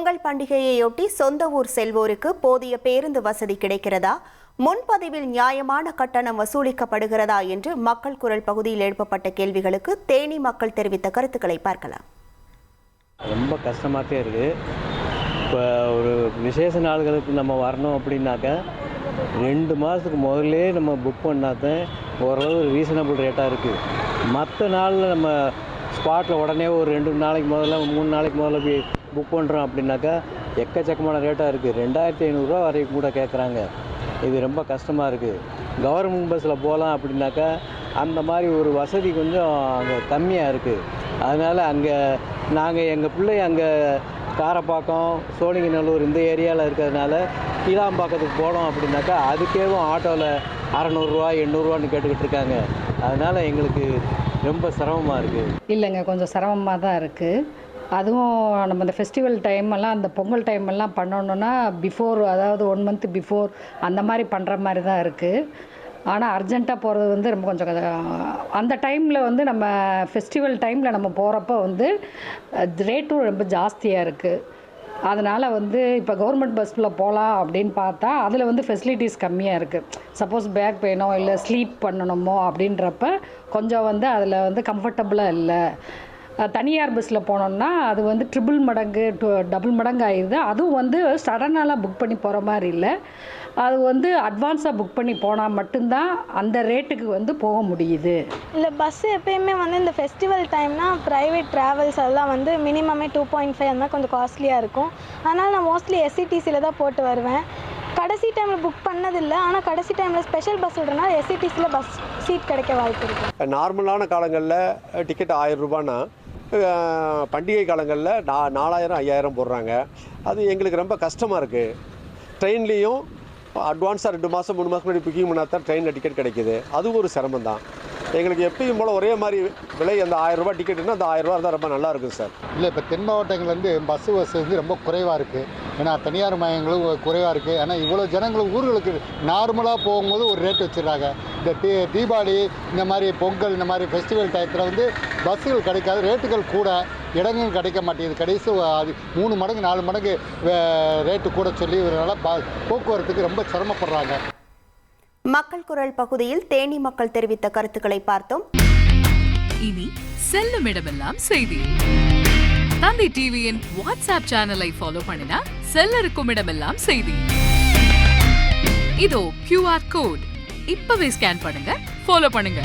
பொங்கல் பண்டிகையையொட்டி சொந்த ஊர் செல்வோருக்கு போதிய பேருந்து வசதி கிடைக்கிறதா, முன்பதிவில் நியாயமான கட்டணம் வசூலிக்கப்படுகிறதா என்று மக்கள் குரல் பகுதியில் எழுப்பப்பட்ட கேள்விகளுக்கு தேனி மக்கள் தெரிவித்த கருத்துக்களை பார்க்கலாம். ரொம்ப கஷ்டமாகவே இருக்குது. இப்போ ஒரு விசேஷ நாள்களுக்கு நம்ம வரணும் அப்படின்னாக்க 2 மாதத்துக்கு முதல்லே நம்ம புக் பண்ணாதான் ஓரளவு ரீசனபிள் ரேட்டாக இருக்குது. மற்ற நாளில் நம்ம ஸ்பாட்டில் உடனே ஒரு 2 நாளைக்கு முதல்ல 3 நாளைக்கு முதல்ல போய் புக் பண்ணுறோம் அப்படின்னாக்கா எக்கச்சக்கமான ரேட்டாக இருக்குது. 2500 வரைக்கும் கூட கேட்குறாங்க. இது ரொம்ப கஷ்டமாக இருக்குது. கவர்மெண்ட் பஸ்ஸில் போகலாம் அப்படின்னாக்கா அந்த மாதிரி ஒரு வசதி கொஞ்சம் அங்கே கம்மியாக இருக்குது. அதனால் அங்கே நாங்கள் எங்கள் பிள்ளை அங்கே காரப்பாக்கம், சோழிங்கநல்லூர் இந்த ஏரியாவில் இருக்கிறதுனால கீழாம்பாக்கத்துக்கு போனோம் அப்படின்னாக்கா அதுக்கேவும் ஆட்டோவில் 600 800 கேட்டுக்கிட்டு இருக்காங்க. அதனால் எங்களுக்கு ரொம்ப சிரமமாக இருக்குது. இல்லைங்க, கொஞ்சம் சிரமமாக தான் இருக்குது. அதுவும் நம்ம இந்த ஃபெஸ்டிவல் டைமெல்லாம், அந்த பொங்கல் டைமெல்லாம் பண்ணணுன்னா பிஃபோர், அதாவது 1 மந்த் பிஃபோர் அந்த மாதிரி பண்ணுற மாதிரி தான் இருக்குது. ஆனால் அர்ஜெண்ட்டாக போகிறது வந்து ரொம்ப கொஞ்சம் அந்த டைமில் நம்ம ஃபெஸ்டிவல் டைமில் நம்ம போகிறப்ப ரேட்டும் ரொம்ப ஜாஸ்தியாக இருக்குது. அதனால் இப்போ கவர்மெண்ட் பஸ்ஸில் போகலாம் அப்படின்னு பார்த்தா அதில் ஃபெசிலிட்டிஸ் கம்மியாக இருக்குது. சப்போஸ் பேக் பெயினோ இல்லை ஸ்லீப் பண்ணணுமோ அப்படின்றப்ப கொஞ்சம் அதில் கம்ஃபர்டபுளாக இல்லை. தனியார் பஸ்ஸில் போனோம்னா அது ட்ரிபிள் மடங்கு டபுள் மடங்கு ஆயிடுது. அதுவும் சடனாலாம் புக் பண்ணி போகிற மாதிரி இல்லை. அது அட்வான்ஸாக புக் பண்ணி போனால் மட்டும்தான் அந்த ரேட்டுக்கு போக முடியுது. இல்லை, பஸ்ஸு எப்பயுமே இந்த ஃபெஸ்டிவல் டைம்னா ப்ரைவேட் ட்ராவல்ஸ் எல்லாம் மினிமமே 2.5 அந்த மாதிரி கொஞ்சம் காஸ்ட்லியாக இருக்கும். அதனால் நான் மோஸ்ட்லி எஸ்சிடிசியில் தான் போட்டு வருவேன். கடைசி டைமில் புக் பண்ணதில்லை. ஆனால் கடைசி டைமில் ஸ்பெஷல் பஸ் விடுறதுனால எஸ்சிடிசியில் பஸ் சீட் கிடைக்க வாய்ப்பு இருக்குது. நார்மலான காலங்களில் டிக்கெட் 1000 ரூபான்னா பண்டிகை காலங்களில் 4000 5000 போடுறாங்க. அது எங்களுக்கு ரொம்ப கஷ்டமாக இருக்குது. ட்ரெயின்லேயும் அட்வான்ஸாக 2 மாதம் 3 மாதம் முன்னாடி புக்கிங் பண்ணால் தான் ட்ரெயினில் டிக்கெட் கிடைக்கிது. அதுவும் ஒரு சிரமம் தான். எங்களுக்கு எப்பயும் போல் ஒரே மாதிரி விலை அந்த 1000 ரூபாய் டிக்கெட்டுன்னா அந்த 1000 ரூபா இருந்தால் ரொம்ப நல்லா இருக்கும் சார். இல்லை, இப்போ தென் மாவட்டங்கள் பஸ் வசதி ரொம்ப குறைவாக இருக்குது. ஏன்னா தனியார் மையங்களும் குறைவாக இருக்குது. ஏன்னா இவ்வளோ ஜனங்களும் ஊர்களுக்கு நார்மலாக போகும்போது ஒரு ரேட் வச்சுருக்காங்க. இந்த தீபாவளி இந்த மாதிரி பொங்கல் இந்த மாதிரி ஃபெஸ்டிவல் டயத்தில் பஸ்ஸுகள் கிடைக்காது, ரேட்டுகள் கூட, இடங்கள் கிடைக்க மாட்டேங்குது. கடைசி 3 மடங்கு 4 மடங்கு ரேட்டு கூட சொல்லி இதனால் போக்குவரத்துக்கு ரொம்ப சிரமப்படுறாங்க. மக்கள் குரல் பகுதியில் தேனி மக்கள் தெரிவித்த கருத்துக்களை பார்த்தோம். இனி செல்லும் இடமெல்லாம் செய்தி. தந்தை டிவியின் வாட்ஸ்அப் சேனலை ஃபாலோ பண்ணினா செல்ல இருக்கும் இடமெல்லாம் செய்தி. இதோ QR கோட், இப்பவே ஸ்கேன் பண்ணுங்க, ஃபாலோ பண்ணுங்க.